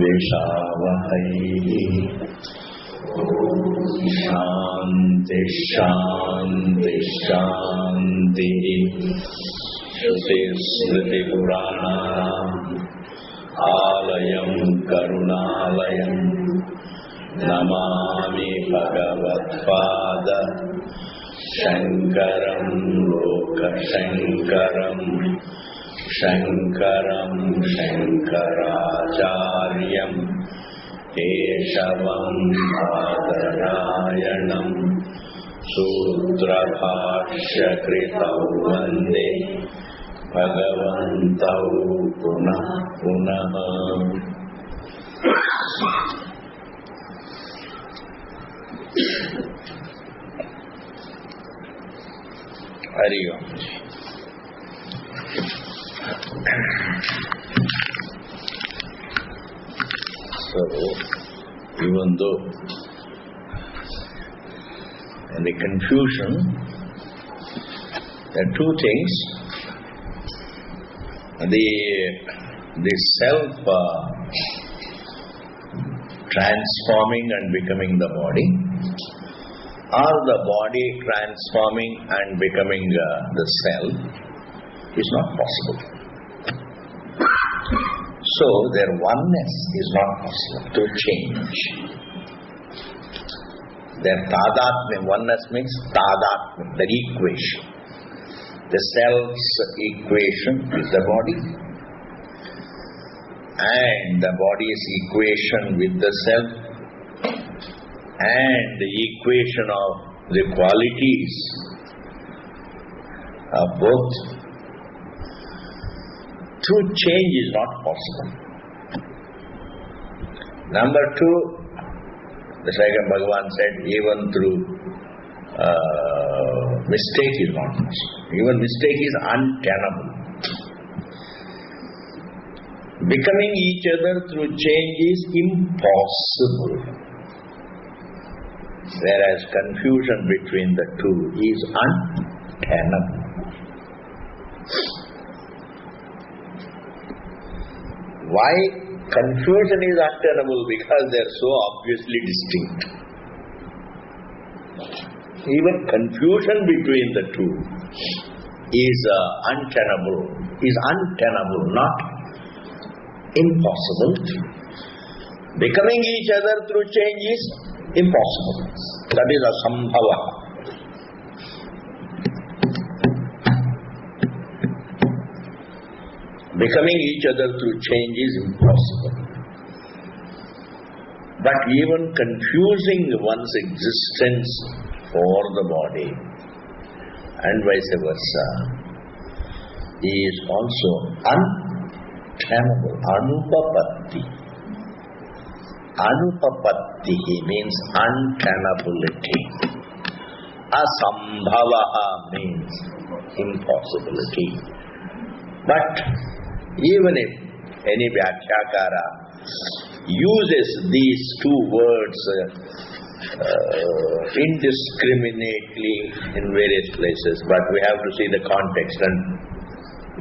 Vishavahai. Shanti Shanti Shanti. Shruti Smriti Purana Alayam Karunalayam Namami Bhagavatpada Shankaram Loka Shankaram Shankaram Shankaracharyam Keshavam Bhadarayanam Sutrabhashya Kritau Vande Bhagavantau Punah Punah. Hari Om. So, even though in the confusion, there are two things. The self transforming and becoming the body, or the body transforming and becoming the self, is not possible. So their oneness is not possible to change. Their tadatmya, oneness means tadatmya, the equation. The self's equation with the body and the body's equation with the self and the equation of the qualities of both. Through change is not possible. Number two, the Shaikam Bhagavan said, even through mistake is not possible. Even mistake is untenable. Becoming each other through change is impossible. Whereas confusion between the two is untenable. Why confusion is untenable? Because they are so obviously distinct. Even confusion between the two is untenable, not impossible. Becoming each other through change is impossible. That is asambhava. Becoming each other through change is impossible. But even confusing one's existence for the body and vice versa is also untenable. Anupapatti. Anupapatti means untenability. Asambhava means impossibility. But even if any Vyakhyakāra uses these two words indiscriminately in various places, but we have to see the context and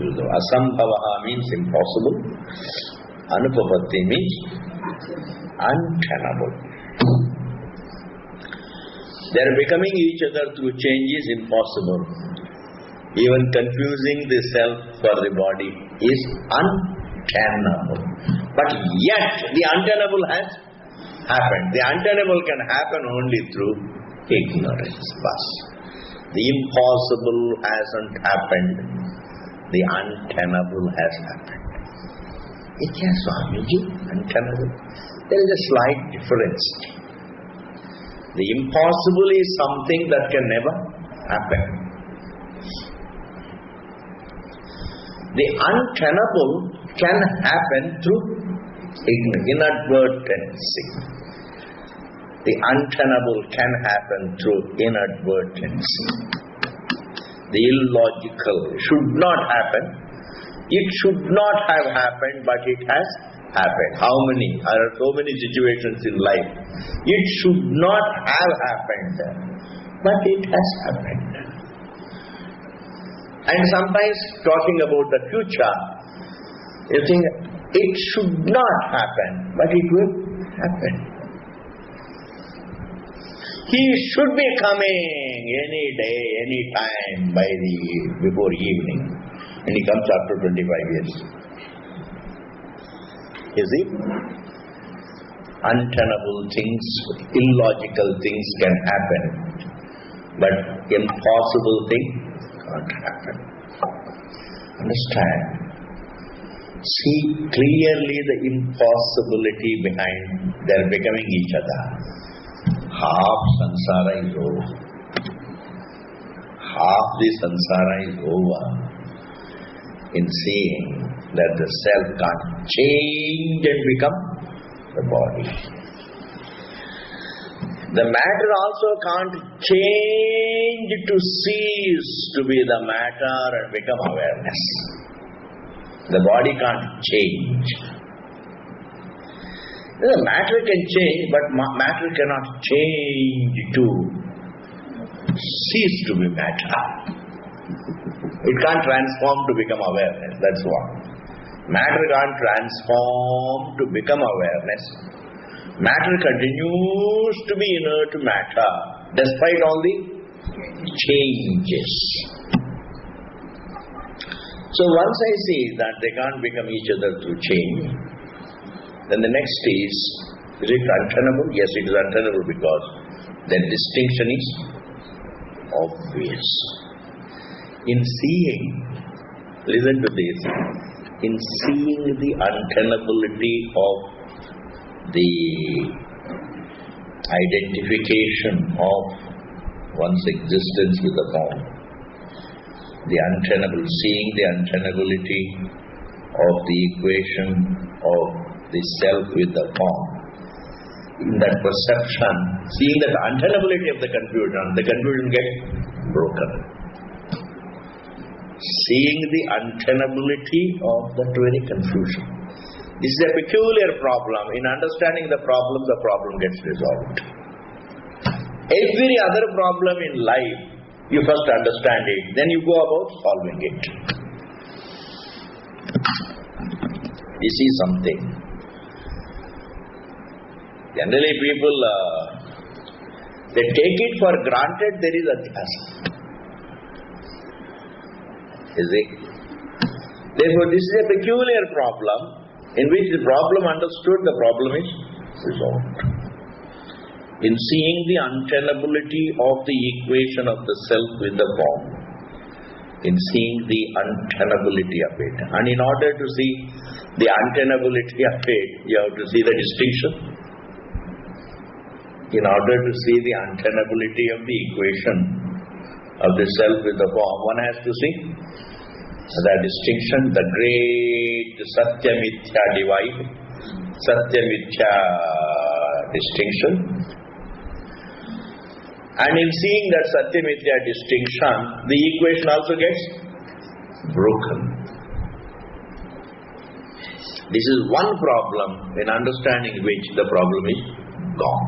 use them. Asambhava means impossible. Anupapatti means untenable. Their becoming each other through change is impossible. Even confusing the self for the body is untenable. But yet the untenable has happened. The untenable can happen only through ignorance. Bas. The impossible hasn't happened. The untenable has happened. Yes, Swamiji, untenable. There is a slight difference. The impossible is something that can never happen. The untenable can happen through inadvertency. The untenable can happen through inadvertency. The illogical should not happen. It should not have happened, but it has happened. How many? There are so many situations in life. It should not have happened, but it has happened. And sometimes talking about the future, you think It should not happen, but it will happen. He should be coming any day, any time before evening. And he comes after 25 years. You see? Untenable things, illogical things can happen, but impossible things can't happen. Understand? See clearly the impossibility behind their becoming each other. Half samsara is over. Half the samsara is over in seeing that the self can't change and become the body. The matter also can't change to cease to be the matter and become awareness. The body can't change. The matter can change, but matter cannot change to cease to be matter. It can't transform to become awareness, that's one. Matter can't transform to become awareness. Matter continues to be inert matter despite all the changes. So once I see that they can't become each other through change, then the next is it untenable? Yes, it is untenable because the distinction is obvious. In seeing, listen to this, in seeing the untenability of the identification of one's existence with the form, seeing the untenability of the equation of the self with the form, in that perception, seeing that untenability of the confusion gets broken. Seeing the untenability of that very confusion. This is a peculiar problem. In understanding the problem gets resolved. Every other problem in life, you first understand it, then you go about solving it. You see something. Generally people, they take it for granted there is adhyasa. You see? Therefore, this is a peculiar problem in which the problem understood, the problem is resolved. In seeing the untenability of the equation of the self with the form, in seeing the untenability of it, and in order to see the untenability of it, you have to see the distinction. In order to see the untenability of the equation of the self with the form, one has to see the distinction, the great Satya-Mithya divide, Satya-Mithya distinction. And in seeing that Satya-Mithya distinction, the equation also gets broken. This is one problem in understanding which the problem is gone.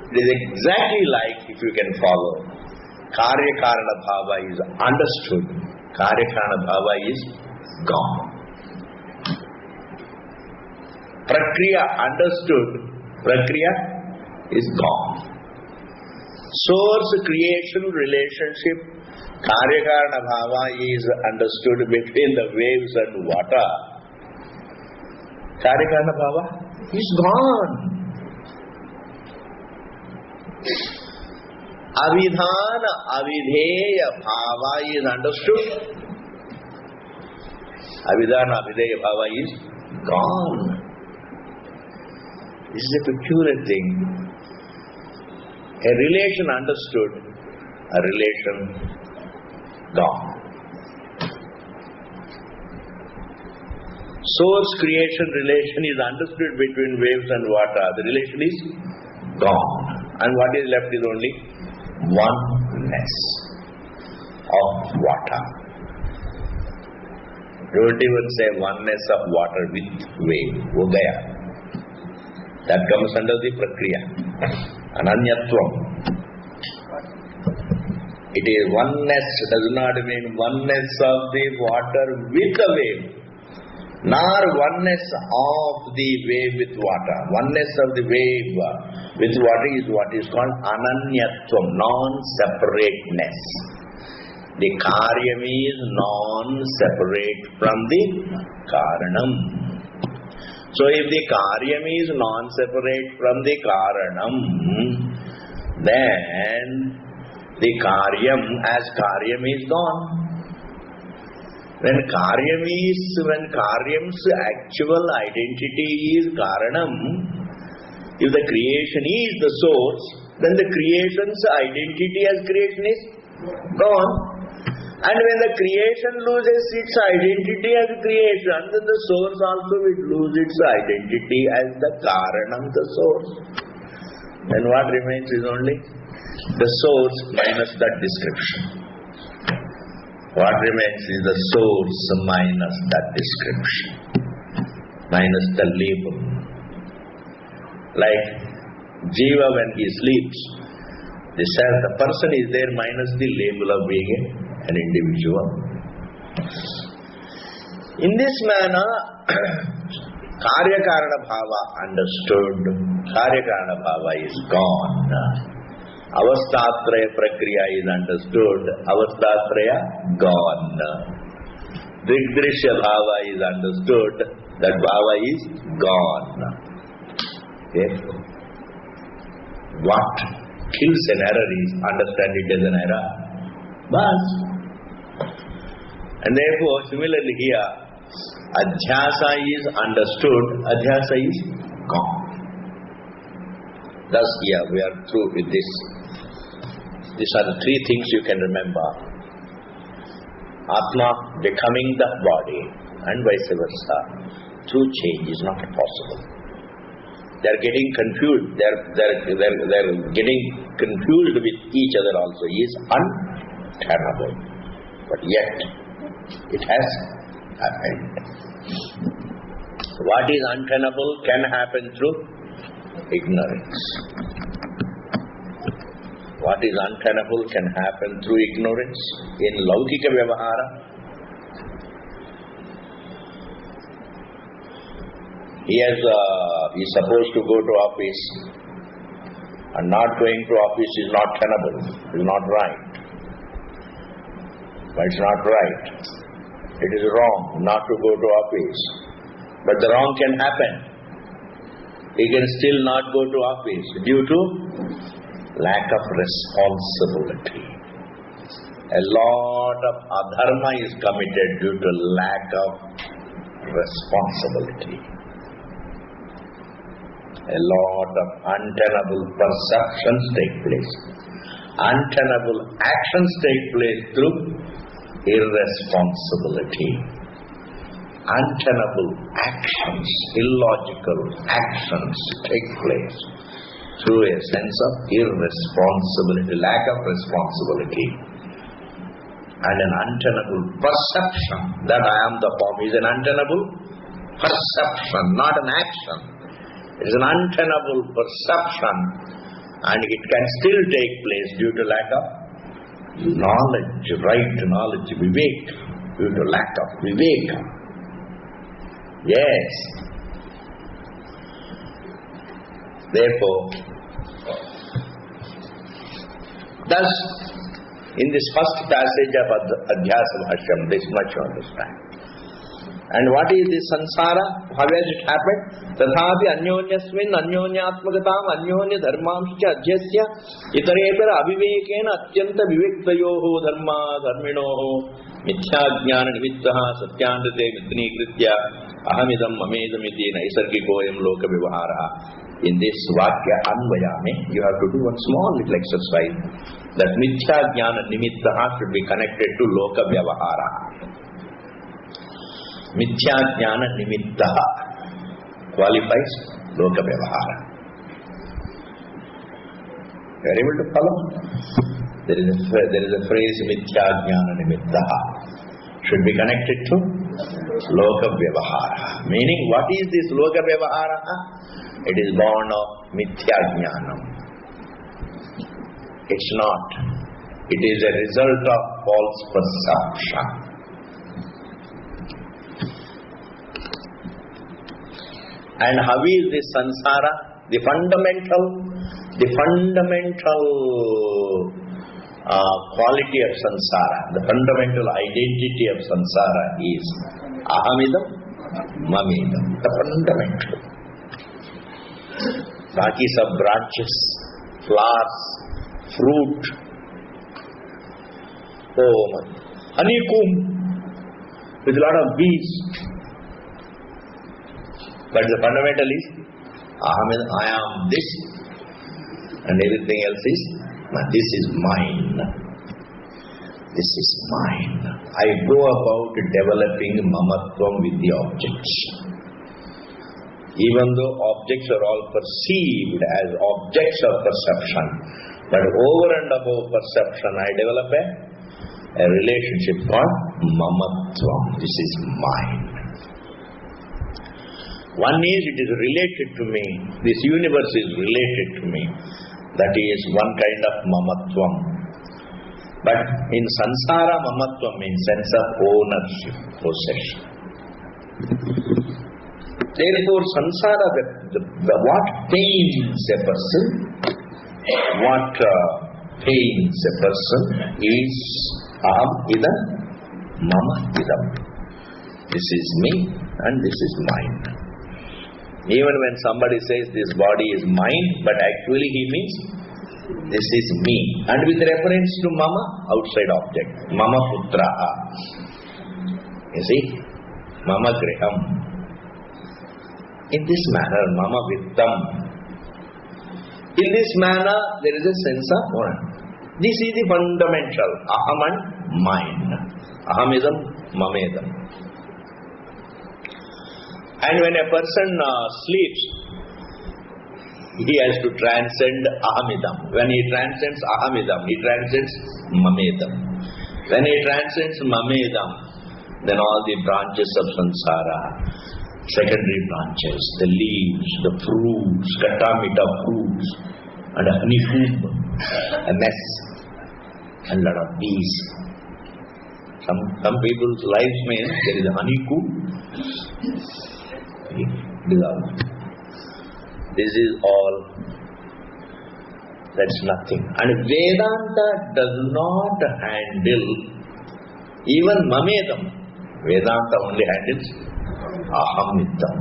It is exactly like, if you can follow, Karya-Karana Bhava is understood, Karya-Karana Bhava is gone. Prakriya understood, Prakriya is gone. Source-creation relationship, Karya-Karana Bhava is understood between the waves and water. Karya-Karana Bhava is gone. Avidhana, avidheya bhava is understood. Avidhana, avidheya bhava is gone. This is a peculiar thing. A relation understood, a relation gone. Source creation relation is understood between waves and water. The relation is gone. And what is left is only oneness of water. Don't even say oneness of water with wave. Ho gaya. That comes under the prakriya. Ananyatvam. It is oneness, does not mean oneness of the water with the wave. nor oneness of the wave with water. Oneness of the wave with water is what is called ananyatvam, non-separateness. The karyam is non-separate from the karanam. So if the karyam is non-separate from the karanam, then the karyam as karyam is gone. When karyam's actual identity is karanam, if the creation is the source, then the creation's identity as creation is gone. And when the creation loses its identity as creation, then the source also will lose its identity as the karanam, the source. Then what remains is only the source minus that description. What remains is the source minus that description, minus the label. Like Jiva when he sleeps, the person is there minus the label of being an individual. In this manner, Karya-Karana Bhava understood, Karya-Karana Bhava is gone. Avasthatraya Prakriya is understood, Avasthatraya gone. Drigdrishya Bhava is understood, that Bhava is gone. Therefore, what kills an error is understand it as an error. Bas. And therefore, similarly here, Adhyasa is understood, Adhyasa is gone. Thus here we are through with this. These are the three things you can remember. Atma becoming the body and vice versa. True change is not possible. They are getting confused. They are getting confused with each other also. He is untenable. But yet, it has happened. What is untenable can happen through ignorance. What is untenable can happen through ignorance. In Laukika Vyavahara, he is supposed to go to office, and not going to office is not tenable, is not right. But it's not right. It is wrong not to go to office. But the wrong can happen. He can still not go to office due to lack of responsibility. A lot of adharma is committed due to lack of responsibility. A lot of untenable perceptions take place. Untenable actions take place through irresponsibility. Untenable actions, illogical actions take place through a sense of irresponsibility, lack of responsibility. And an untenable perception that I am the form is an untenable perception, not an action. It is an untenable perception, and it can still take place due to lack of knowledge, right knowledge, vivek, due to lack of viveka. Yes. Therefore, thus, in this first passage of Adhyasa Bhashyam, this much you understand. And what is this samsara? How has it happened? Tathapi anyonyasmin anyonyatmagatam anyonya dharmamscha adhyasya itaretara avivekena atyanta vivektayoho dharma dharminoho mithyaඥāna nimittaha satyandate mitnīkritya ahamidam mamedam iti naisargikoyam loka vivahara. In this vakya anvayame, you have to do one small little exercise. That mithyaඥāna nimittaha should be connected to loka vyavahara. Mithyaඥāna nimittaha qualifies loka vyavahara. You are able to follow? There is a phrase mithyaඥāna nimittaha should be connected to loka vyavahara. Meaning, what is this loka vyavahara? It is born of mithyaඥānam. It's not. It is a result of false perception. And how is this samsara? The fundamental quality of samsara, the fundamental identity of samsara is ahamidam, mamidam. The fundamental. Baki sab branches, flowers, fruit, honeycomb with a lot of bees. But the fundamental is I am this, and everything else is this is mine. This is mine. I go about developing mamatvam with the objects. Even though objects are all perceived as objects of perception, but over and above perception, I develop a relationship called mamatvam. This is mine. One is it is related to me. This universe is related to me. That is one kind of mamatvam. But in samsara, mamatvam means sense of ownership, possession. Therefore, samsara, what pains a person, is aham idam, mama idam. This is me and this is mine. Even when somebody says this body is mine, but actually he means this is me. And with reference to mama, outside object. Mama putraha. You see? Mama griham. In this manner, mama vittam. In this manner, there is a sense of one. This is the fundamental. Aham and mine. Ahamidam, mamedam. And when a person sleeps, he has to transcend ahamidam. When he transcends ahamidam, he transcends mamedam. When he transcends mamedam, then all the branches of samsara, secondary branches, the leaves, the fruits, katamita fruits, and a honeycomb, a mess, and a lot of bees. Some people's lives may end, there is a honeycomb. This is all, that's nothing. And Vedanta does not handle even mamedam. Vedanta only handles ahamidam.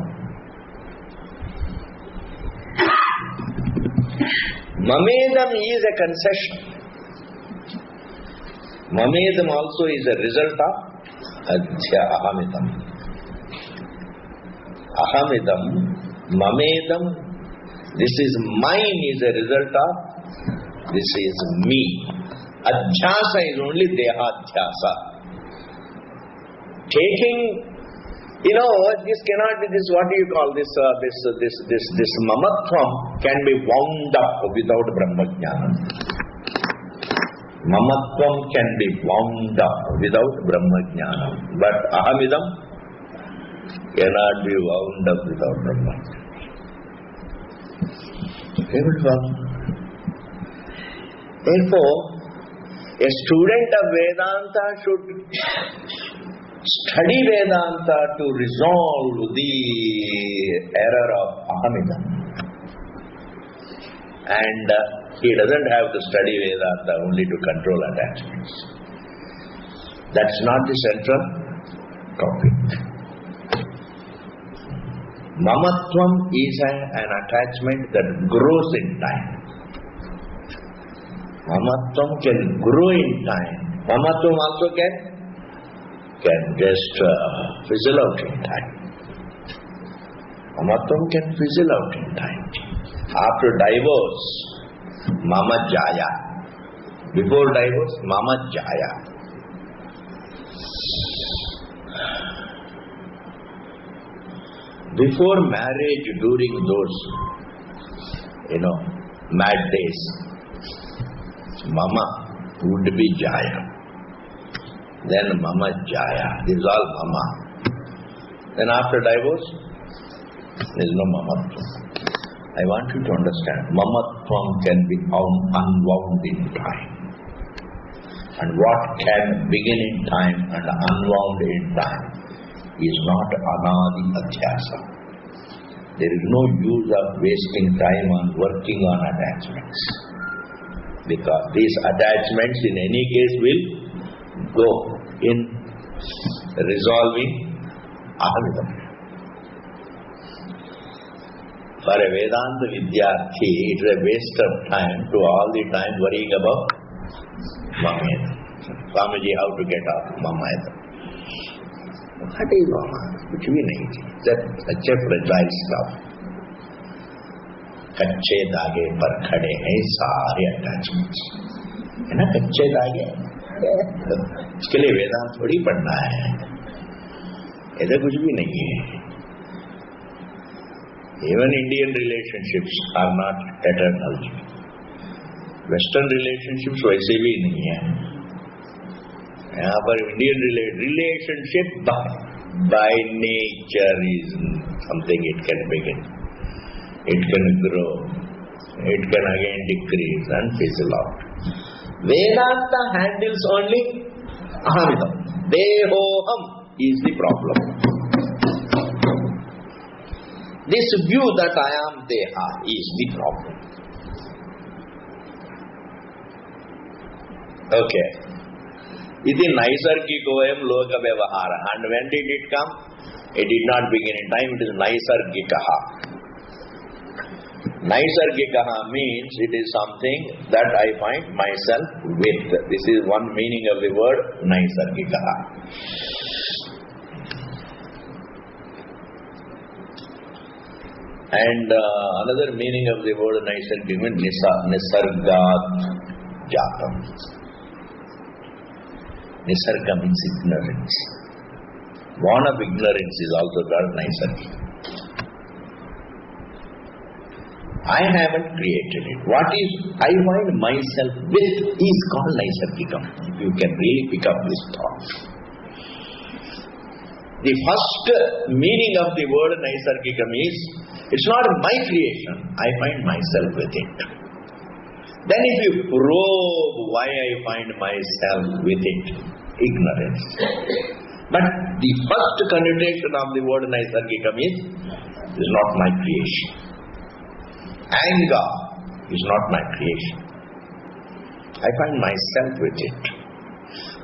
Mamedam is a concession. Mamedam also is a result of ahamidam. Ahamidam, mamedam, this is mine is a result of this is me. Adhyasa is only dehadhyasa. Taking, this cannot be this, what do you call this, this mamatvam can be wound up without Brahmajnana. Mamatvam can be wound up without Brahmajnana. But ahamidam cannot be wound up without Brahma. Therefore, a student of Vedanta should study Vedanta to resolve the error of ahamidam. And he doesn't have to study Vedanta only to control attachments. That's not the central topic. Mamatvam is an attachment that grows in time. Mamatvam can grow in time. Mamatvam also can just fizzle out in time. Mamatvam can fizzle out in time. After divorce, mama jaya. Before divorce, mama jaya. Before marriage, during those, mad days, mama would be jaya. Then mama jaya. This is all mama. Then after divorce, there is no mamatvam. I want you to understand, mamatvam can be unwound in time. And what can begin in time and unwound in time is not anadi adhyasa. there is no use of wasting time on working on attachments. Because these attachments in any case will go in resolving ahamidam. For a Vedanta Vidyarthi, it is a waste of time to all the time worrying about Mamayadam. Swamiji, how to get off Mamayadam? What is Mama? Kuch bhi nahi. That's such a fragile stuff. कच्चे धागे पर खड़े हैं सारे attachments, है ना? कच्चे धागे, इसके लिए वेदांत थोड़ी पढ़ना है, ऐसा कुछ भी नहीं है. Even Indian relationships are not eternal. Western relationships वैसे भी नहीं है. यहाँ पर Indian relationship by nature is something it can begin. It can grow, it can again decrease and fizzle out. Vedanta handles only ahamidam. Dehoham is the problem. This view that I am Deha is the problem. Okay. Iti naisargikoyam loka vyavahara. And when did it come? It did not begin in time, it is naisargikaha. Naisargikaha means it is something that I find myself with. This is one meaning of the word naisargikaha. And another meaning of the word naisargika means nisargat jatam. Nisarga means ignorance. Born of ignorance is also called naisargika. I haven't created it. What is I find myself with is called naisargikam. You can really pick up this thought. The first meaning of the word naisargikam is, it's not my creation, I find myself with it. Then if you probe why I find myself with it, ignorance. But the first connotation of the word naisargikam is, it's not my creation. Anger is not my creation. I find myself with it.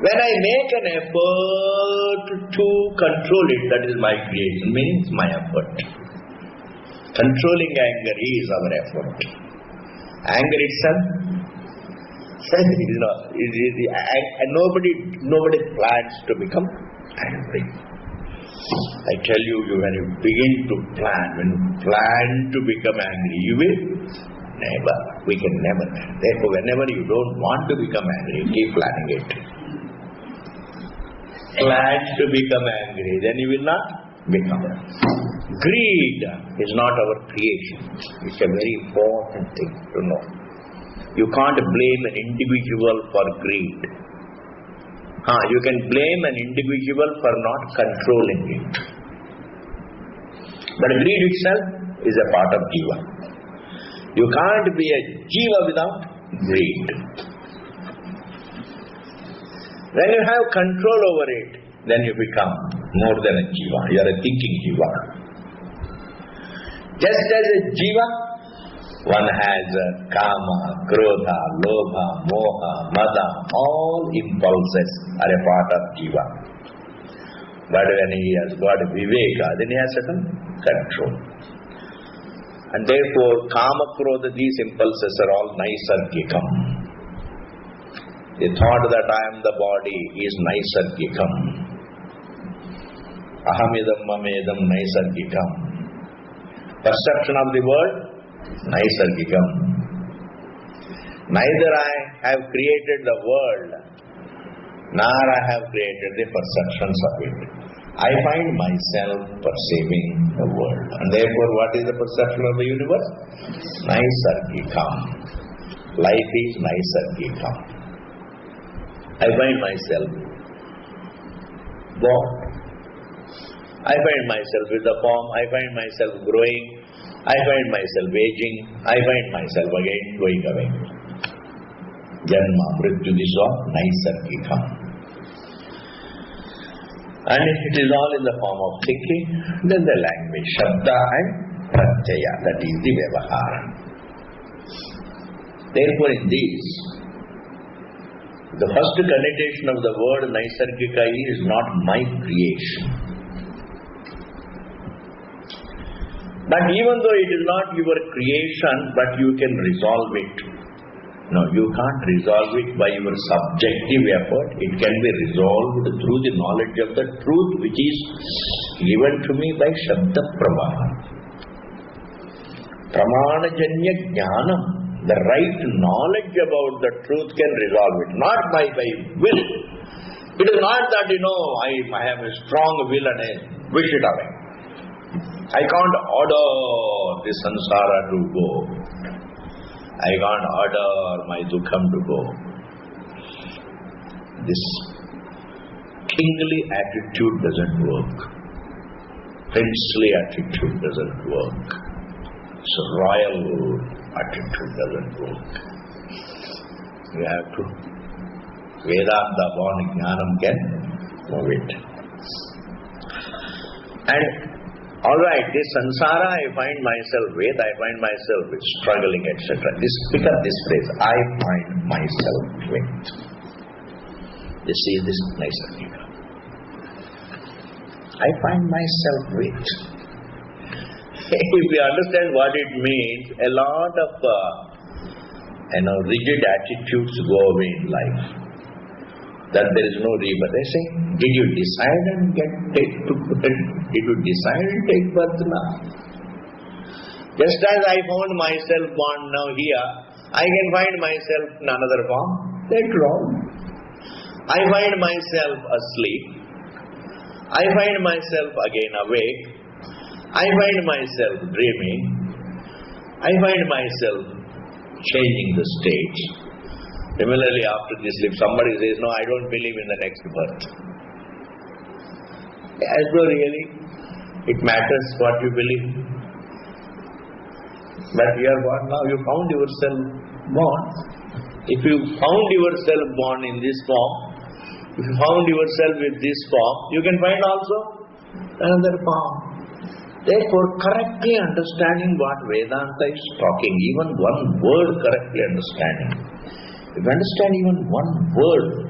When I make an effort to control it, that is my creation, means my effort. Controlling anger is our effort. Anger itself, nobody plans to become angry. I tell you, when you begin to plan, when you plan to become angry, you will never. We can never. Therefore, whenever you don't want to become angry, keep planning it. Plan to become angry, then you will not become. Greed is not our creation. It's a very important thing to know. You can't blame an individual for greed. You can blame an individual for not controlling it. But greed itself is a part of jiva. You can't be a jiva without greed. When you have control over it, then you become more than a jiva. You are a thinking jiva. Just as a jiva, one has kama, krodha, lobha, moha, mada, all impulses are a part of jiva. But when he has got viveka, then he has certain control. And therefore, kama, krodha, these impulses are all naisargikam. The thought that I am the body is naisargikam. Ahamidam, mamedam, naisargikam. Perception of the world, naisargikam. Neither I have created the world, nor I have created the perceptions of it. I find myself perceiving the world. And therefore, what is the perception of the universe? Naisargikam. Life is naisargikam. I find myself born. I find myself with the form. I find myself growing. I find myself aging. I find myself again going away. Janma, mrityu, this is all naisargikam. And it is all in the form of thinking. Then the language, shabda and pratyaya, that is the vyavahara. Therefore, in this, the first connotation of the word Naisargika is not my creation. But even though it is not your creation, but you can resolve it. No, you can't resolve it by your subjective effort. It can be resolved through the knowledge of the truth which is given to me by Shabda Pravaha. Pramanajanya Jnanam, the right knowledge about the truth can resolve it, not by will. It is not that, I have a strong will and I wish it away. I can't order the samsara to go. I can't order my dukkham to go. This kingly attitude doesn't work. Princely attitude doesn't work. So royal attitude doesn't work. You have to. Vedanta born jnanam can move it. And alright, this samsara I find myself with, I find myself with struggling, etc. Pick up this phrase, I find myself with. You see this Naisargika. I find myself with. If we understand what it means, a lot of rigid attitudes go away in life. That there is no rebirth. They say, did you decide and did you decide and take birth now? Just as I found myself born now here, I can find myself in another form later on. I find myself asleep. I find myself again awake. I find myself dreaming. I find myself changing the states. Similarly, after this, if somebody says, no, I don't believe in the next birth. As though really it matters what you believe. But you are born now, you found yourself born. If you found yourself born in this form, if you found yourself with this form, you can find also another form. Therefore, correctly understanding what Vedanta is talking, even one word correctly understanding. If you understand even one word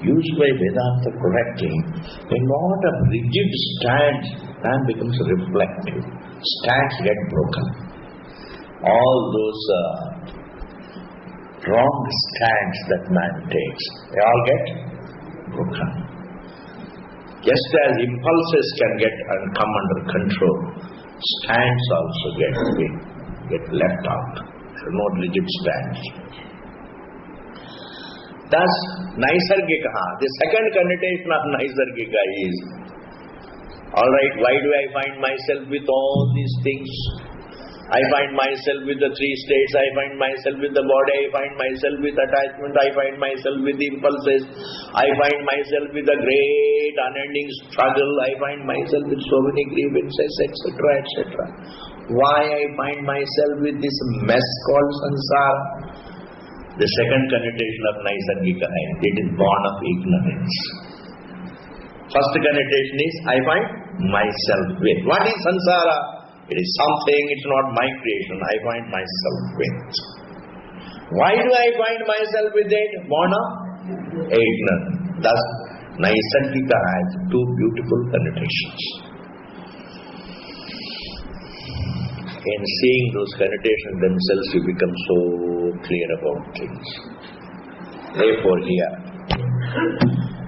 used by Vedanta correctly, a lot of rigid stands, man becomes reflective. Stands get broken. All those wrong stands that man takes, they all get broken. Just as impulses can come under control, stands also get left out. There are no rigid stands. Thus, Naisargika, the second connotation of Naisargika is, alright, why do I find myself with all these things? I find myself with the three states, I find myself with the body, I find myself with attachment, I find myself with impulses, I find myself with a great unending struggle, I find myself with so many grievances, etc., etc. Why I find myself with this mess called samsara? The second connotation of Naisargika, it is born of ignorance. First connotation is, I find myself with. What is samsara? It is something, it's not my creation, I find myself with. Why do I find myself with it? Born of ignorance. Thus, Naisargika has two beautiful connotations. In seeing those connotations themselves, you become so clear about things. Therefore, here,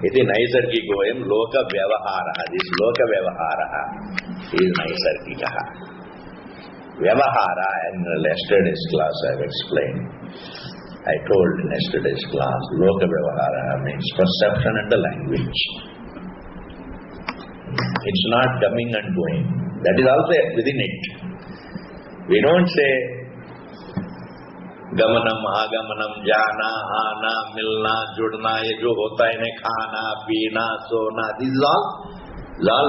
iti Naisargikoyam loka vyavahara. This loka vyavahara is Naisargika. Vyavahara, in yesterday's class I have explained. I told in yesterday's class, loka vyavahara means perception and the language. It's not coming and going. That is also within it. We don't say gamanam, agamanam, jana, ana, milna, judna, ye jo hota hai ne khana, peena, sona. This is all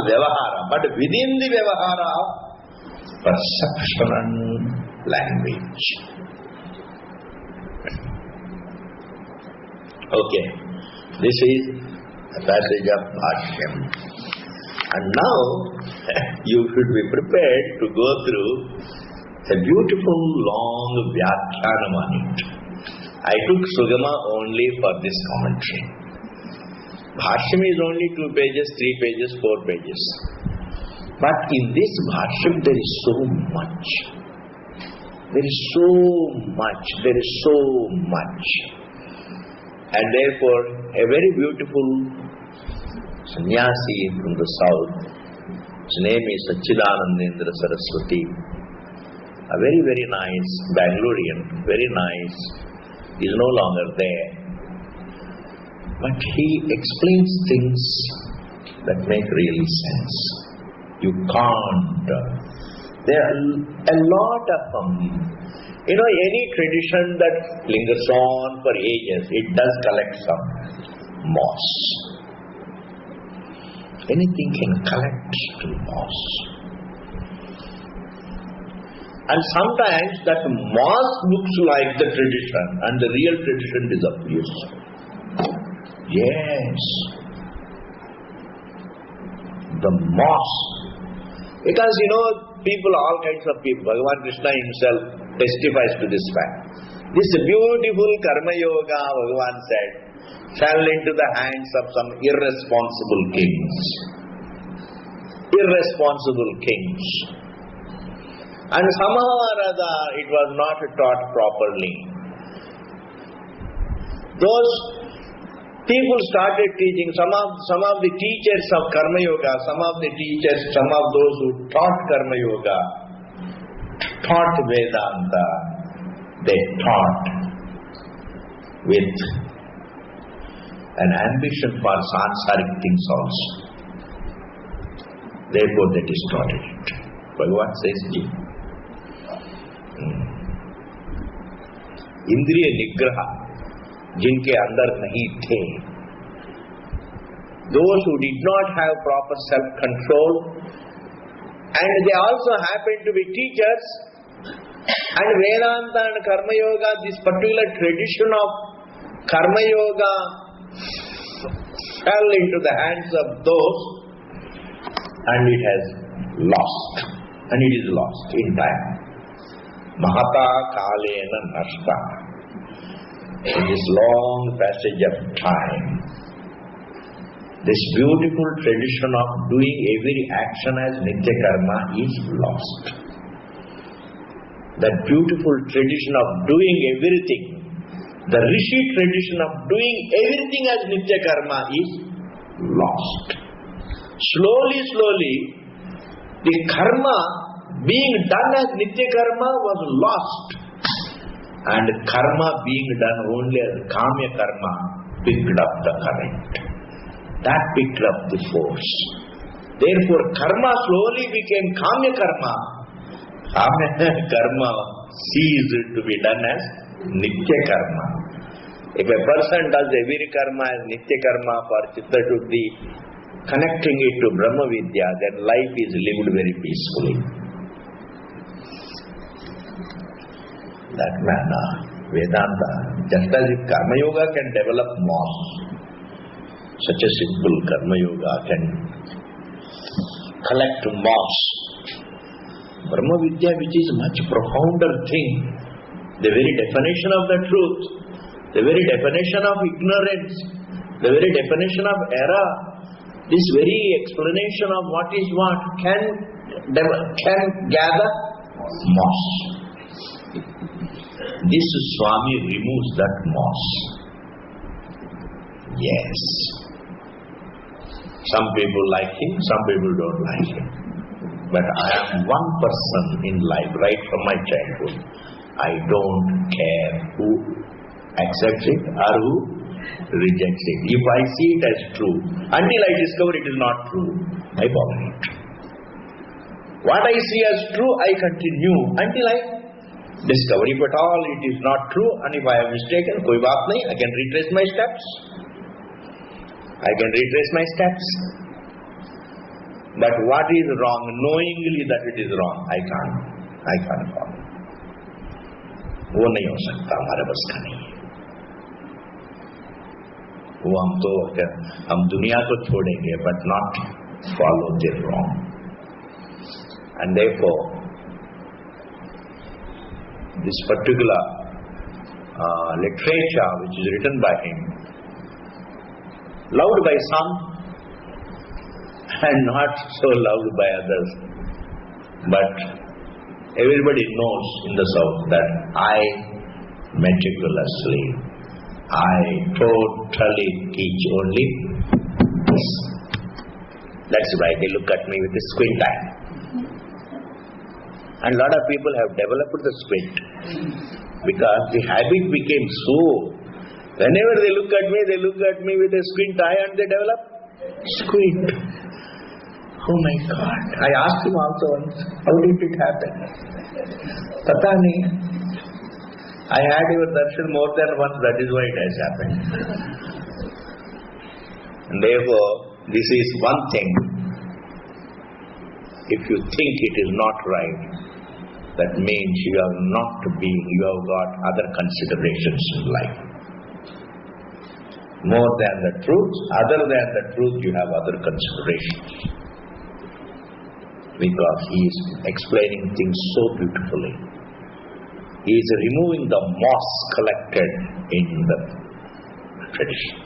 vyavahara. But within the vyavahara of perception and language. Okay. This is the passage of Bhashyam. And now you should be prepared to go through a beautiful long Vyakhyanam on it. I took Sugama only for this commentary. Bhashyam is only 2 pages, 3 pages, 4 pages. But in this Bhashyam there is so much. There is so much. And therefore, a very beautiful sannyasi from the south, his name is Sachidanandendra Saraswati, a very, very nice Bangalorean, very nice, is no longer there. But he explains things that make really sense. You can't. There are a lot of any tradition that lingers on for ages, it does collect some moss. Anything can collect to moss. And sometimes that moss looks like the tradition and the real tradition disappears. Yes. The moss. Because people, all kinds of people, Bhagavan Krishna himself testifies to this fact. This beautiful Karma Yoga, Bhagavan said, fell into the hands of some irresponsible kings. Irresponsible kings. And somehow or other it was not taught properly. Those people started teaching, some of the teachers of Karma Yoga, some of those who taught Karma Yoga, taught Vedanta, they taught with an ambition for sansaric things also. Therefore they distorted it. Bhagavan says, Indriya Nigraha, जिनके अंदर नहीं थे, those who did not have proper self-control, and they also happened to be teachers, and Vedanta and Karma Yoga, this particular tradition of Karma Yoga fell into the hands of those, and it has lost, and it is lost in time. Mahata Kalena Nashta. In this long passage of time, this beautiful tradition of doing every action as Nitya Karma is lost. That beautiful tradition of doing everything, the Rishi tradition of doing everything as Nitya Karma is lost. Slowly, the karma being done as Nitya Karma was lost. And karma being done only as Kamya Karma picked up the current. That picked up the force. Therefore, karma slowly became Kamya Karma. Kamya Karma ceased to be done as Nitya Karma. If a person does every karma as Nitya Karma for Chitta Shuddhi, connecting it to Brahma Vidya, then life is lived very peacefully. That manner, Vedanta, just as if Karma Yoga can develop moss, such a simple Karma Yoga can collect moss. Brahma Vidya, which is much profounder thing, the very definition of the truth, the very definition of ignorance, the very definition of error, this very explanation of what is what can gather moss. This Swami removes that moss. Yes. Some people like him, some people don't like him. But I am one person in life, right from my childhood. I don't care who accepts it or who rejects it. If I see it as true, until I discover it is not true, I follow it. What I see as true, I continue until I discover. If at all it is not true, and if I am mistaken, koi baat nahi, I can retrace my steps. But what is wrong, knowingly that it is wrong, I can't follow. वो नहीं हो सकता, हमारे बस का नहीं है. वो हम दुनिया को छोड़ेंगे, but not follow the wrong. And therefore, this particular literature which is written by him, loved by some and not so loved by others, but everybody knows in the South that I meticulously, I totally teach only this. That's why they look at me with a squint eye. And a lot of people have developed the squint because the habit became so. Whenever they look at me with a squint eye and they develop squint. Oh my God. I asked him also once, how did it happen? Pata nahi. I had your darshan more than once, that is why it has happened. And therefore, this is one thing. If you think it is not right, that means you have got other considerations in life. More than the truth, other than the truth, you have other considerations. Because he is explaining things so beautifully. He is removing the moss collected in the tradition.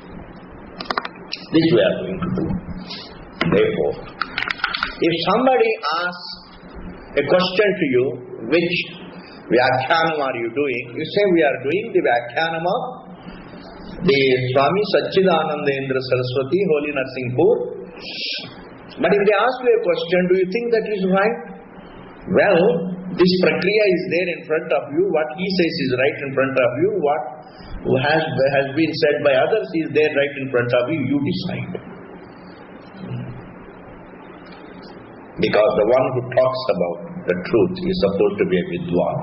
This we are going to do. Therefore, if somebody asks a question to you, which Vyakhyanam are you doing? You say we are doing the Vyakhyanam of the Swami Satchidanandendra Saraswati, Holy Narsinghpur. But if they ask you a question, do you think that is right? Well, this prakriya is there in front of you. What he says is right in front of you. What has been said by others is there right in front of you. You decide. Because the one who talks about the truth is supposed to be a Vidwan.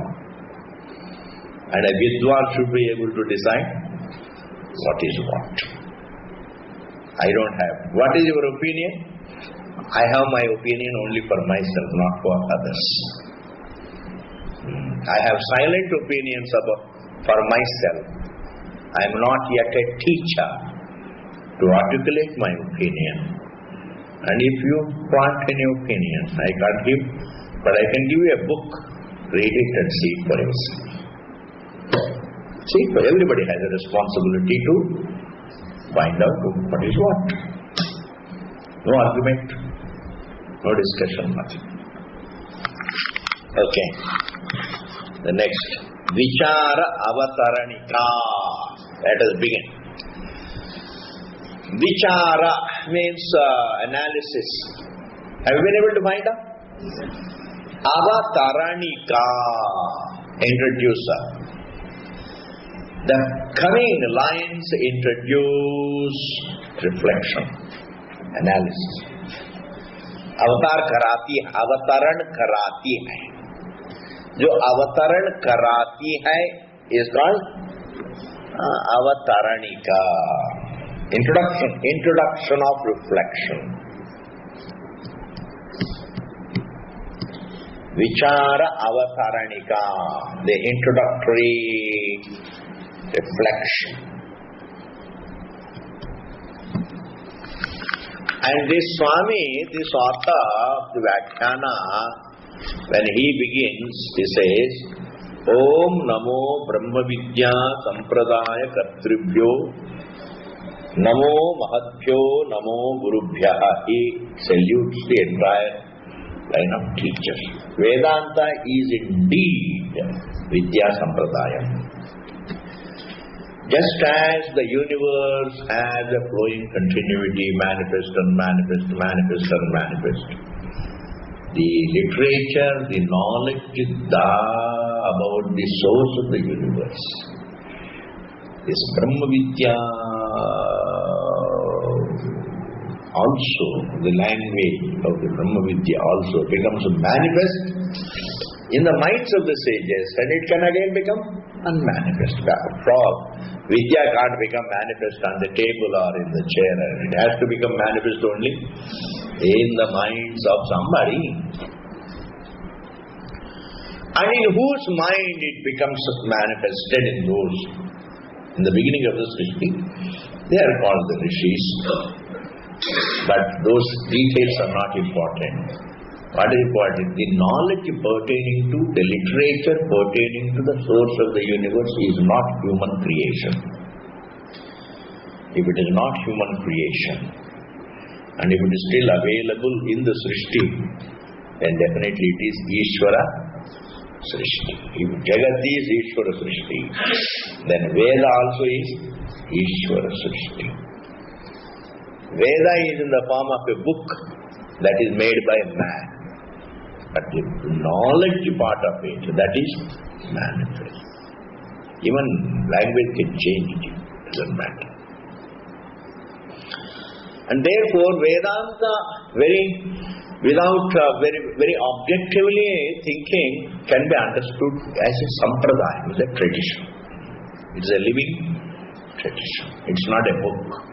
And a Vidwan should be able to decide what is what. I don't have. What is your opinion? I have my opinion only for myself, not for others. I have silent opinions for myself. I am not yet a teacher to articulate my opinion. And if you want any opinion, I can't give, but I can give you a book. Read it and see it for yourself. See, everybody has a responsibility to find out what is what. No argument, no discussion, nothing. Okay. The next, Vichara Avataranika. Let us begin. Vichara means analysis. Have you been able to find out? Avataranika, introducer. The coming lines introduce reflection, analysis. अवतरण कराती है. जो अवतरण कराती है is called अवतरणिका. Introduction of reflection. Vichara Avataranika, the introductory reflection. And this Swami, this author of the Vyakhana, when he begins, he says, Om Namo Brahma Vidya Sampradaya Kartribhyo Namo Mahatbhyo Namo Gurubhyaha. He salutes the entire line of teachers. Vedanta is indeed Vidya Sampradaya. Just as the universe has a flowing continuity, manifest and manifest, manifest and manifest, the literature, the knowledge about the source of the universe, this Brahma Vidya also, the language of the Brahma Vidya also becomes manifest in the minds of the sages, and it can again become unmanifest. After all, Vidya can't become manifest on the table or in the chair. It has to become manifest only in the minds of somebody. And in whose mind it becomes manifested in those. In the beginning of the Srishti, they are called the Rishis. But those details are not important. What is important? The knowledge pertaining to the literature pertaining to the source of the universe is not human creation. If it is not human creation, and if it is still available in the Srishti, then definitely it is Ishvara Srishti. If Jagat is Ishvara Srishti, then Veda also is Ishvara Srishti. Veda is in the form of a book that is made by man. But the knowledge part of it, that is manifest. Even language can change it, doesn't matter. And therefore Vedanta very objectively thinking can be understood as a sampradaya, as a tradition. It's a living tradition. It's not a book.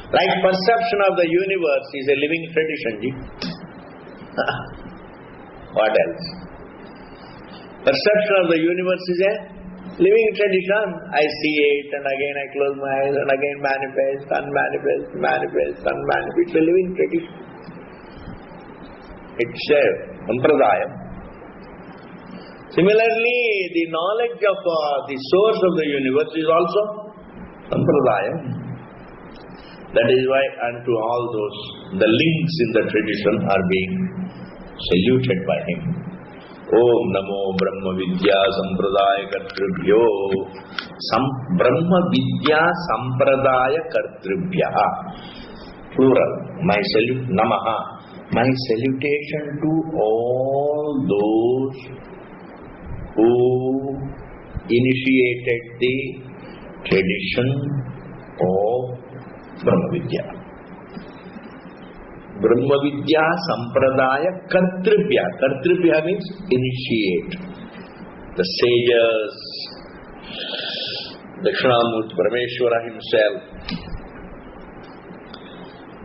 Like perception of the universe is a living tradition. What else? Perception of the universe is a living tradition. I see it and again I close my eyes and again manifest, unmanifest. It's a living tradition. It's a sampradaya. Similarly, the knowledge of the source of the universe is also sampradaya. That is why unto all those, the links in the tradition are being saluted by him. Om Namo Brahma Vidya Sampradaya Kartribhyo. Brahma Vidya Sampradaya Kartribhya. Plural. My salute, Namaha. My salutation to all those who initiated the tradition of Brahma Vidya. Brahma Vidya Sampradaya Kartribhya. Kartribhya means initiate. The sages, Dakshinamurti Parameshwara himself.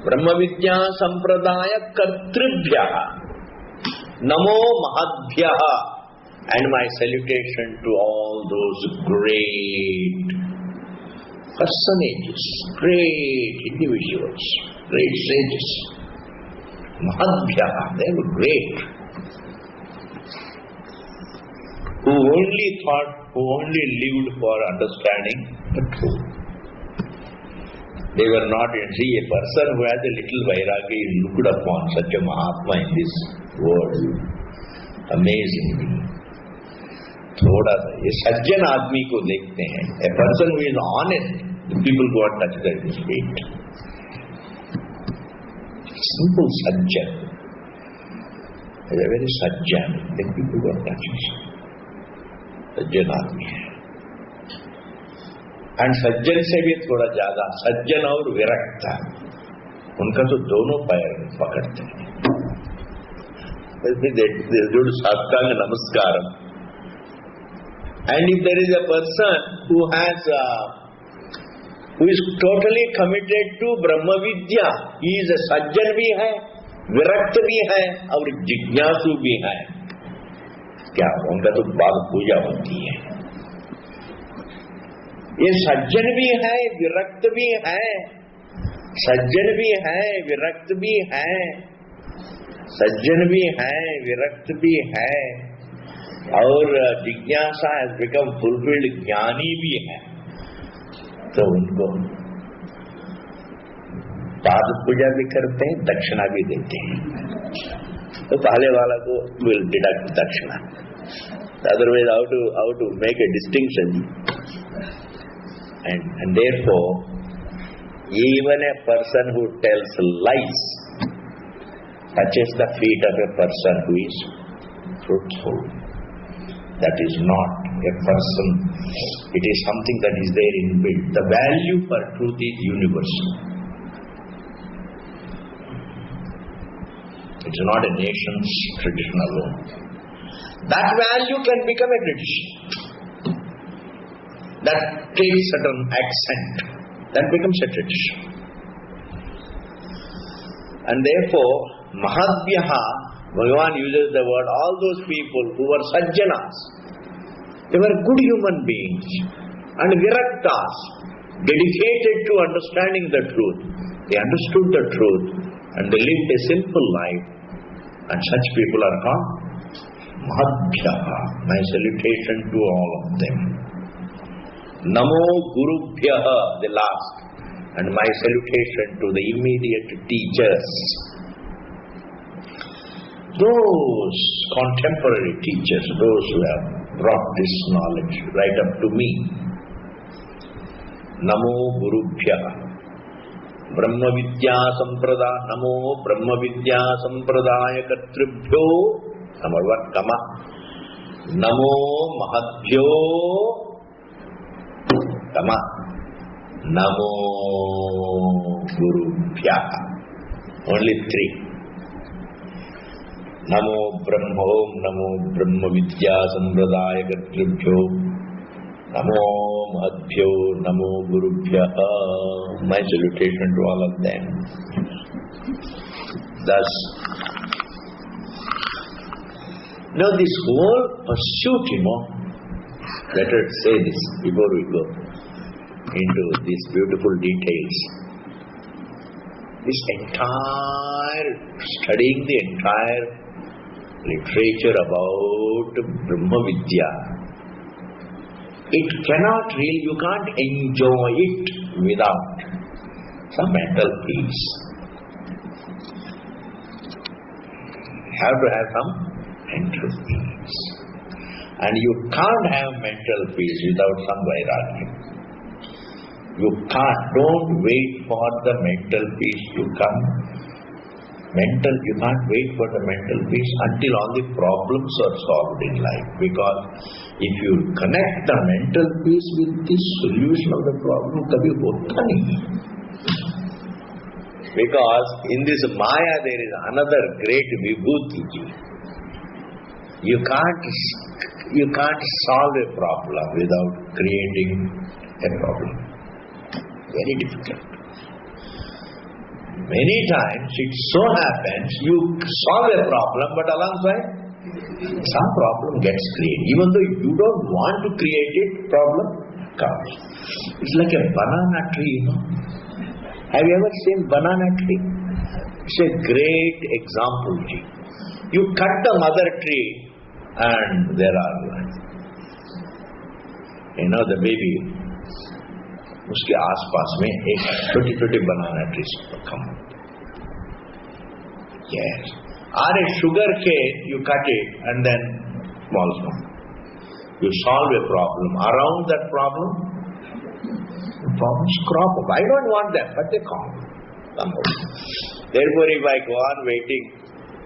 Brahma Vidya Sampradaya Kartribhya. Namo Mahadbhya. And my salutation to all those great personages, great individuals, great sages. Mahadbhya, they were great. Who only lived for understanding the truth. They were not, see, a person who has a little vairagya is looked upon, such a Mahatma in this world. Amazingly. थोड़ा सा ये सज्जन आदमी को देखते हैं, a person who is honest, the people go and touch their feet. Simple sajjan is a very sajjan, the people go and touch him. सज्जन आदमी है. And सज्जन से भी थोड़ा ज्यादा सज्जन और विरक्त, उनका तो दोनों पैर पकड़ते हैं. जो साष्टांग नमस्कारम. And if there is a person who is totally committed to Brahma Vidya, he is a sajjan bhi hai, विरक्त भी है और जिज्ञासु भी है. क्या उनका तो बाद पूजा होती है. ये सज्जन भी है, विरक्त भी है, सज्जन भी है, विरक्त भी है, सज्जन भी है, विरक्त भी है, और जिज्ञासा has become fulfilled, ज्ञानी भी है. तो उनको पाद पूजा भी करते हैं, दक्षिणा भी देते हैं. तो पहले वाला को will deduct दक्षिणा. Otherwise, how to make a distinction? And therefore, even a person who tells lies touches the feet of a person who is truthful. That is not a person. It is something that is there inbuilt. The value for truth is universal. It is not a nation's tradition alone. That value can become a tradition. That takes certain accent. That becomes a tradition. And therefore, Mahadbhyaha, Bhagavan uses the word, all those people who were sajjanas, they were good human beings, and viraktas, dedicated to understanding the truth. They understood the truth and they lived a simple life. And such people are called Mahadbhyaha. My salutation to all of them. Namo Gurubhyaha, the last. And my salutation to the immediate teachers. Those contemporary teachers, those who have brought this knowledge right up to me. Namo Gurubhyaha. Brahma Vidya Samprada. Namo Brahma Vidya Sampradaya Katribhyo. Namavarkama. Namo Mahadbhyo. Kama. Namo Gurubhyaha. Only three. Namo Brahma Om. Namo Brahma Vidya Sampradaya Katribhyo. Namo Mahadbhyo. Namo Gurubhyaha. My salutation to all of them. Thus, now this whole pursuit, let us say this before we go into these beautiful details. This entire, studying the entire literature about Brahma Vidya, it cannot really, you can't enjoy it without some mental peace. Have to have some mental peace. And you can't have mental peace without some vairagya. You can't, don't wait for the mental peace to come. You can't wait for the mental peace until all the problems are solved in life. Because if you connect the mental peace with the solution of the problem, kabhi hota nahi. Because in this Maya there is another great vibhuti. You can't solve a problem without creating a problem. Very difficult. Many times it so happens you solve a problem, but alongside some problem gets created. Even though you don't want to create it, problem comes. It's like a banana tree, Have you ever seen banana tree? It's a great example. You cut the mother tree and there are, the baby. उसके आसपास में एक छोटी-छोटी banana trees come. Yes. Or a sugar cane, you cut it and then small. You solve a problem. Around that problem, problems crop up. I don't want them, but they come. Therefore, if I go on waiting,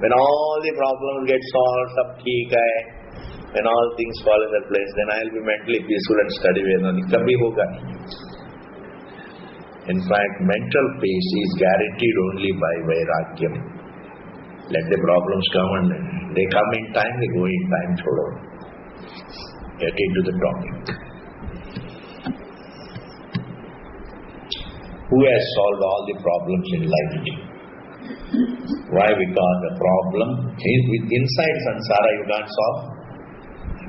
when all the problems get solved, sab theek hai, when all things fall in their place, then I will be mentally peaceful and study Vedanta. Kabhi hoga nahi. In fact, mental peace is guaranteed only by vairagyam. Let the problems come and they come in time, they go in time. Chodo. Get into the topic. Who has solved all the problems in life? Why? Because the problem is inside samsara you can't solve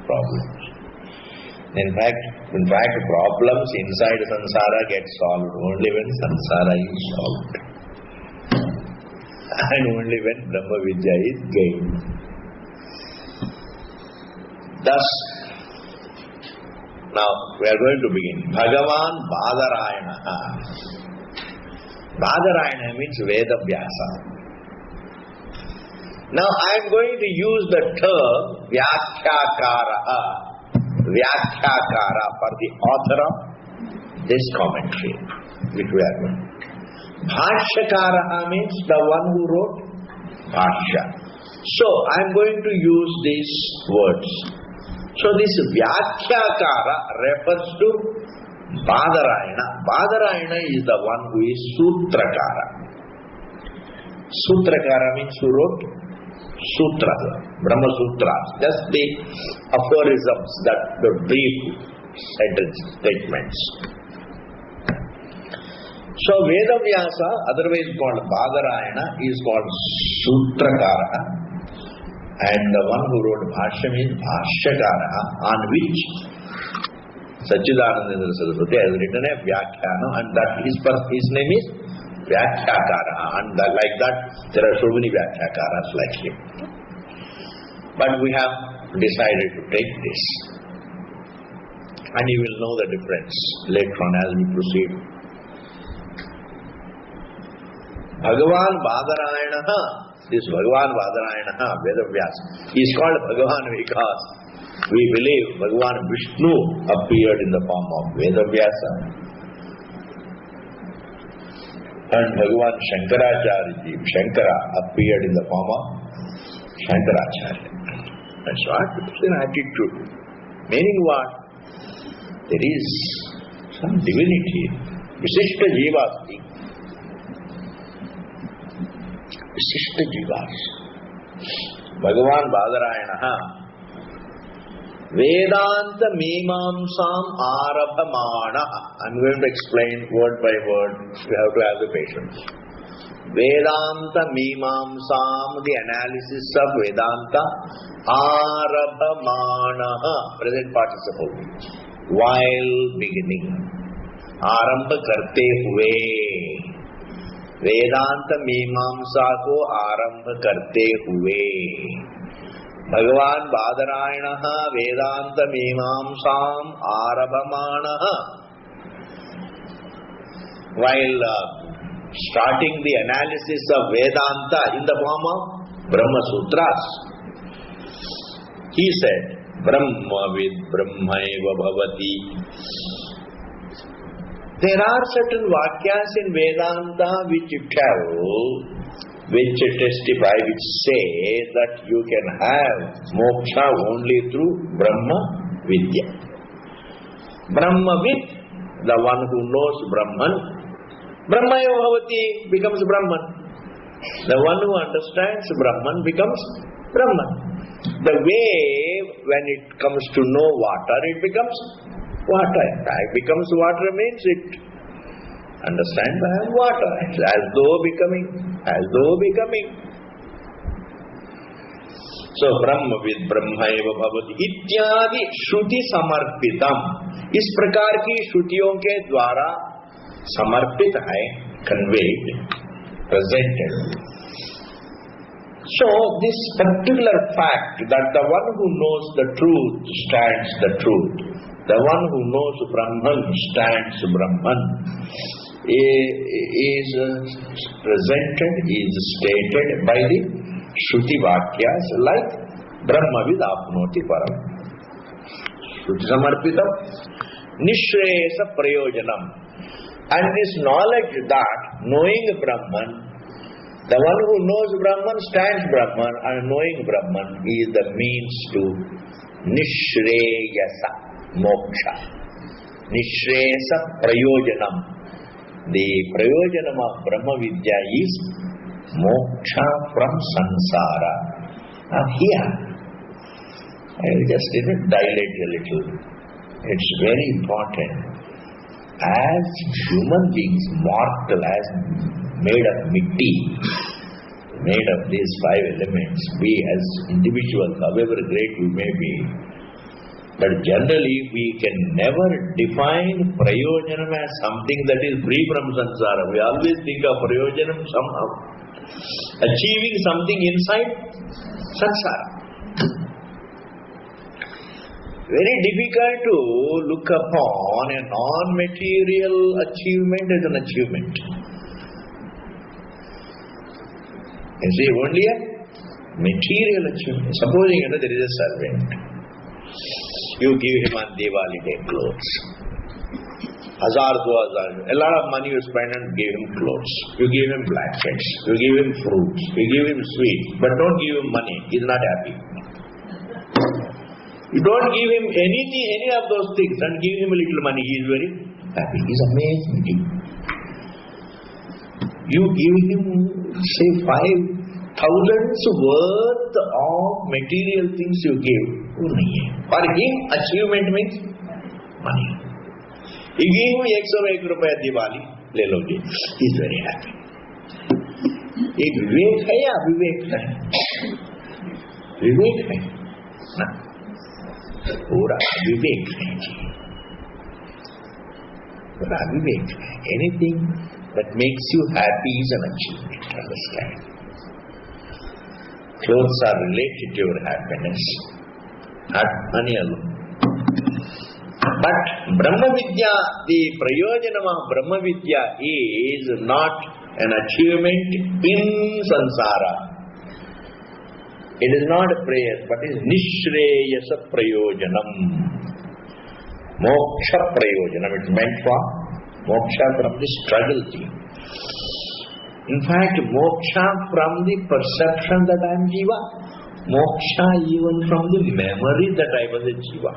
problems. In fact, problems inside samsara get solved only when samsara is solved. And only when Brahma Vidya is gained. Thus, now we are going to begin. Bhagavan Badarayana. Badarayana means Veda Vyasa. Now I am going to use the term Vyakhyakara for the author of this commentary, which we are going. Bhashyakara means the one who wrote Bhashya. So I am going to use these words. So this Vyakhyakara refers to Badarayana. Badarayana is the one who is Sutrakara. Sutrakara means who wrote Sutra, Brahma Sutras, just the aphorisms, that the brief sentence statements. So Veda Vyasa, otherwise called Badarayana, is called Sutrakara, and the one who wrote Bhashyam is Bhashyakara, on which Sachidananda Saraswati has written a Vyakhyana, and that his name is Vyakhyakārā, and like that there are so many Vyakhyakārās like him. But we have decided to take this, and you will know the difference later on as we proceed. Bhagavan Badarayana, this Bhagavan Badarayana, Vedavyasa, he is called Bhagavan because we believe Bhagavan Vishnu appeared in the form of Vedavyasa, and Bhagavan Shankaracharya, Shankara appeared in the form of Shankaracharya. That's what? It's an attitude. Meaning what? There is some divinity. Visishta Jivasti. Visishta Jivas. Bhagavan Badarayana Vedanta Mimamsam Arabhamana. I'm going to explain word by word. You have to have the patience. Vedanta Mimamsam, the analysis of Vedanta, Arabhamana, present participle, while beginning. Arambha karte hue. Vedanta Mimamsa ko arambha karte hue. Bhagavan Badarayana Vedanta Mimamsam Arabhamana. While starting the analysis of Vedanta in the form of Brahma Sutras, he said, Brahma vid Brahmaiva bhavati. There are certain Vakyas in Vedanta which testify, which say that you can have moksha only through Brahma Vidya. Brahma Vid, the one who knows Brahman, Brahmaiva bhavati becomes Brahman. The one who understands Brahman becomes Brahman. The way when it comes to know water, it becomes water. It becomes water means it understand I am water, as though becoming. So Brahma with Brahmaiva bhavati ityadi shruti samarpitam. इस प्रकार की श्रुतियों के द्वारा समर्पित है, conveyed, presented. So this particular fact that the one who knows the truth stands the truth, the one who knows Brahman stands Brahman, is presented, is stated by the Shruti Vakyas like Brahmavid apnoti param. Shruti samarpitam nishreyasa prayojanam. And this knowledge that knowing Brahman, the one who knows Brahman stands Brahman, and knowing Brahman is the means to nishreyasa moksha. Nishreyasa prayojanam. The prayojanam of Brahma Vidya is moksha from samsara. Now here, I will just dilate a little. It's very important. As human beings, mortal, as made of mitti, made of these five elements, we as individuals, however great we may be, but generally we can never define prayojanam as something that is free from samsara. We always think of prayojanam somehow achieving something inside samsara. Very difficult to look upon a non-material achievement as an achievement. You see, only a material achievement. Supposing there is a servant. You give him on Diwali day clothes. 1,000, 2,000. A lot of money you spend and give him clothes. You give him blankets. You give him fruits. You give him sweets. But don't give him money. He is not happy. You don't give him anything, any of those things, and give him a little money. He is very happy. He is amazing. You give him, say, 5,000 worth of material things you give. For him, achievement means money. You give him 101 rupees Diwali, le loge. He is very happy. एक विवेक है या अविवेक है? विवेक है ना, पूरा विवेक है जी। Avivek. Anything that makes you happy is an achievement. Understand? Clothes are related to your happiness, not money alone. But Brahma Vidya, the Prayojanam of Brahma Vidya is not an achievement in Sansara. It is not a prayer, but is Nishreyasa Prayojanam. Moksha Prayojanam. It is meant for moksha from the struggle thing. In fact, moksha from the perception that I am Jiva. Moksha even from the memory that I was a Jiva.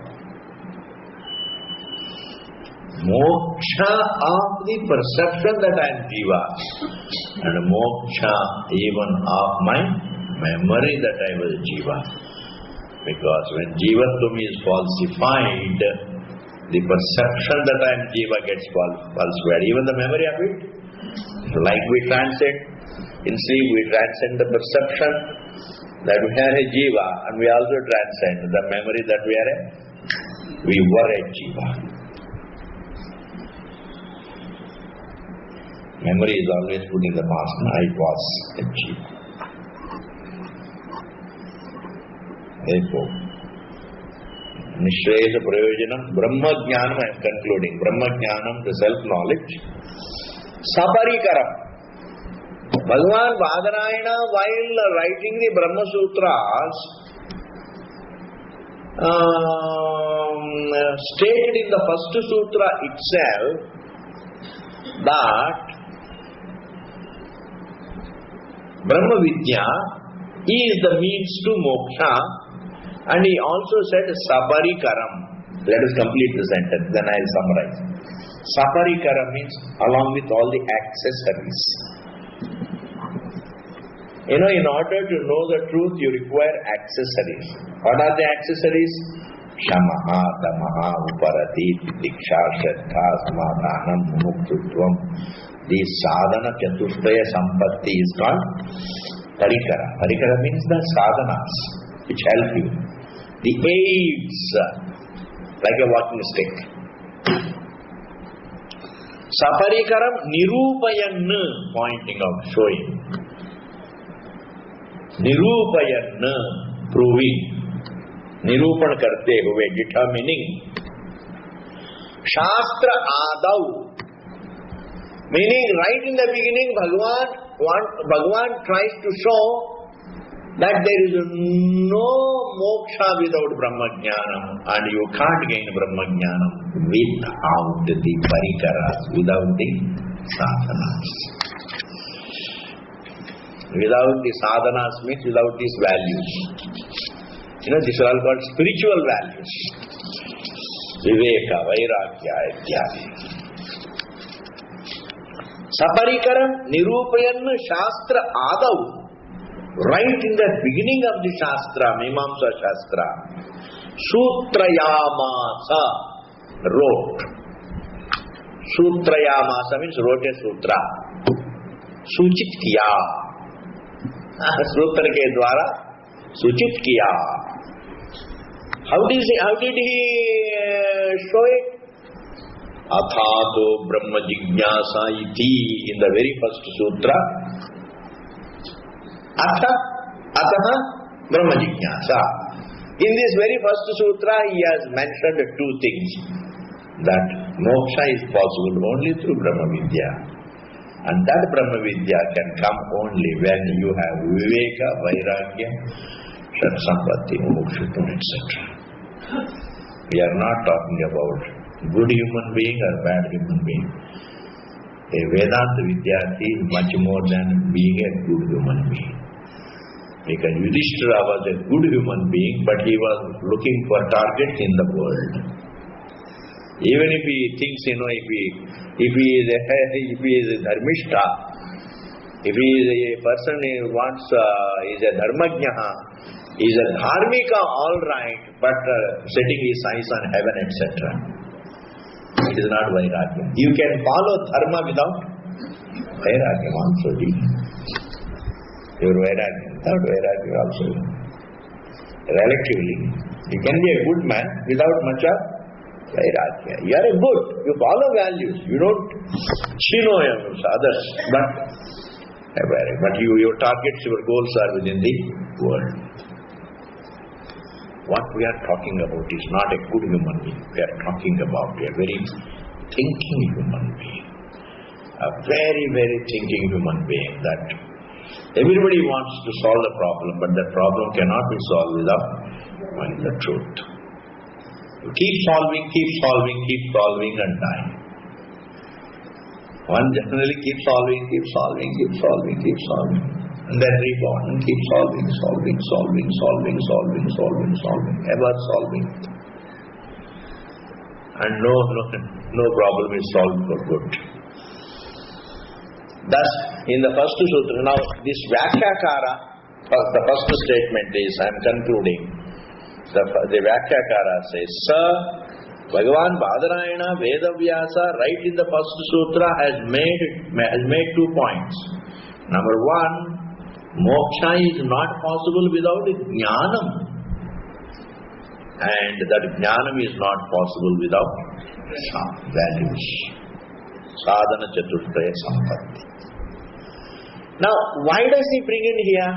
Moksha of the perception that I am Jiva. And moksha even of my memory that I was Jiva. Because when Jivatvam is falsified, the perception that I am Jiva gets falsified. Even the memory of it. Like we transcend, in sleep we transcend the perception that we are a Jiva, and we also transcend the memory that we were a Jiva. Memory is always put in the past. I was a Jiva. Therefore, Nishreyasa Prayojanam, Brahma Jnanam, I am concluding. Brahma Jnanam, the self-knowledge. Saparikaram. Bhagavan Badarayana, while writing the Brahma Sutras, stated in the first sutra itself that Brahma Vidya is the means to moksha, and he also said Saparikaram. Let us complete the sentence, then I will summarize. Saparikaram means along with all the accessories. In order to know the truth, you require accessories. What are the accessories? Shamaha, Damaha, Uparati, Diksha, Shraddha, Samadhanam, Mumuktutvam. The sadhana chatushtaya sampatti is called parikara. Parikara means the sadhanas which help you. The aids, like a walking stick. Saparikaram nirupayan, pointing out, showing. Nirupayan, proving. Nirupan karte huve, determining. Shastra adau, meaning right in the beginning Bhagavan tries to show that there is no moksha without Brahma Jnanam, and you can't gain Brahma Jnanam without the parikaras, without the sadhanas. Without the sadhanas means without these values. These are all called spiritual values. Viveka, Vairagya, ityadi. Saparikaram nirupayan shastra adau. Right in the beginning of the Shastra, Mimamsa Shastra, Sutrayamasa, wrote. Sutrayamasa means wrote a sutra. Suchit kiya. Sutra ke dwara Suchit kiya. How did he show it? Athato Brahma Jignasa iti, in the very first sutra. Ataha Brahma Jignasa. In this very first sutra, he has mentioned two things. That moksha is possible only through Brahma Vidya. And that Brahma Vidya can come only when you have Viveka, Vairagya, Shat Sampatti, Mumukshutvam, etc. We are not talking about good human being or bad human being. A Vedanta Vidyarthi is much more than being a good human being. Because Yudhishthira was a good human being, but he was looking for targets in the world. Even if he thinks, if he is a dharmishta, if he is a person who wants, is a dharmajnaha, is a dharmika, all right, but setting his eyes on heaven, etc. It is not vairagya. You can follow dharma without vairagya also. Your vairagya, without vairagya also. Relatively, you can be a good man without much of Vairagya. You are a good. You follow values. You don't chino others. But your targets, your goals are within the world. What we are talking about is not a good human being. We are talking about a very thinking human being. A very, very thinking human being that everybody wants to solve the problem, but the problem cannot be solved without knowing the truth. You keep solving and dying. One generally keeps solving, and then reborn and keep solving, ever solving. And no problem is solved for good. Thus, in the first sutra, now this Vyakyakara, the first statement is, I am concluding, the Vyakyakara says, Sir, Bhagavan Badarayana Vedavyasa, right in the first sutra, has made 2 points. Number 1, moksha is not possible without jnanam. And that jnanam is not possible without values. Sadhana Chaturthaya Sampatti. Now, why does he bring in here?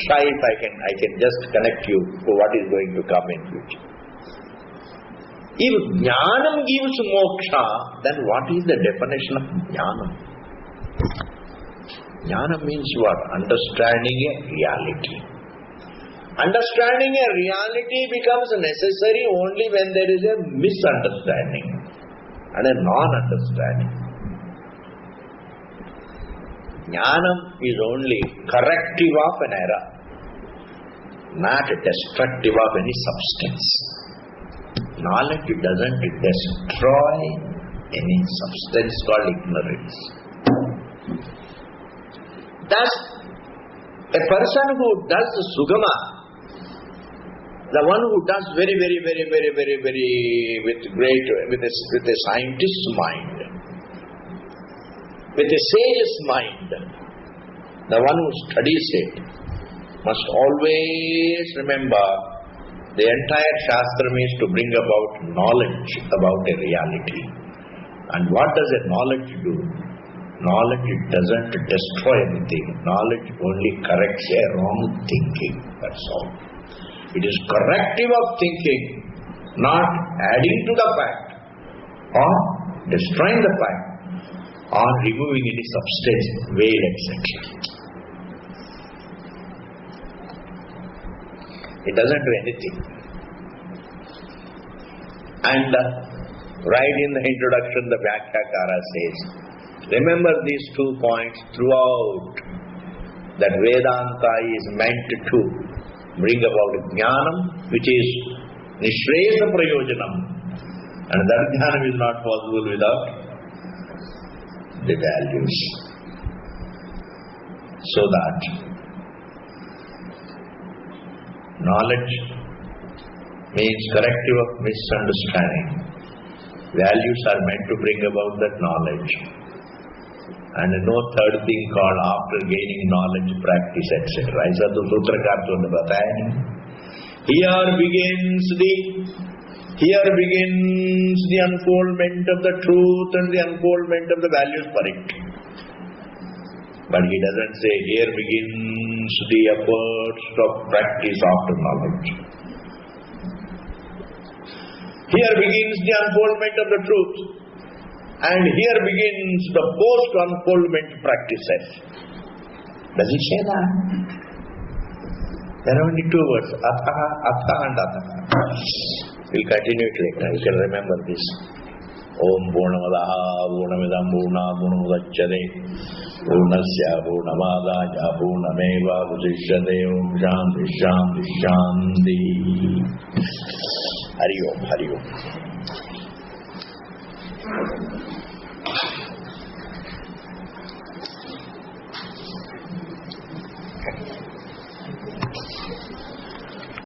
Try if I can just connect you to what is going to come in future. If jnanam gives moksha, then what is the definition of jnanam? Jnana means what? Understanding a reality. Understanding a reality becomes necessary only when there is a misunderstanding and a non-understanding. Jnanam is only corrective of an error, not destructive of any substance. Knowledge doesn't destroy any substance called ignorance. Thus, a person who does Sugama, the one who does very with a scientist's mind, with a sage's mind, the one who studies it, must always remember the entire Shastram is to bring about knowledge about a reality. And what does a knowledge do? Knowledge doesn't destroy anything. Knowledge only corrects a wrong thinking. That's all. It is corrective of thinking, not adding to the fact or destroying the fact or removing any substance, veil, etc. It doesn't do anything. And right in the introduction, the Vyakyakara says, remember these 2 points throughout, that Vedanta is meant to bring about jnanam, which is nishresa prayojanam, and that jnanam is not possible without the values. So that knowledge means corrective of misunderstanding. Values are meant to bring about that knowledge. And no third thing called after gaining knowledge, practice, etc. ऐसा तो सूत्रकार ने बताया नहीं. Here begins the unfoldment of the truth and the unfoldment of the values for it. But he doesn't say here begins the efforts of practice after knowledge. Here begins the unfoldment of the truth. And here begins the post-unfoldment practices. Does he say that? There are only 2 words, atha and atha. We'll continue it later. You can remember this. Om Purnamadaha Purnamidam Purnat Purnamudachyate Purnasya Purnamadaja Purnameva Vasishyate Om Shanti Shanti Shanti. Hari Om, Hari Om.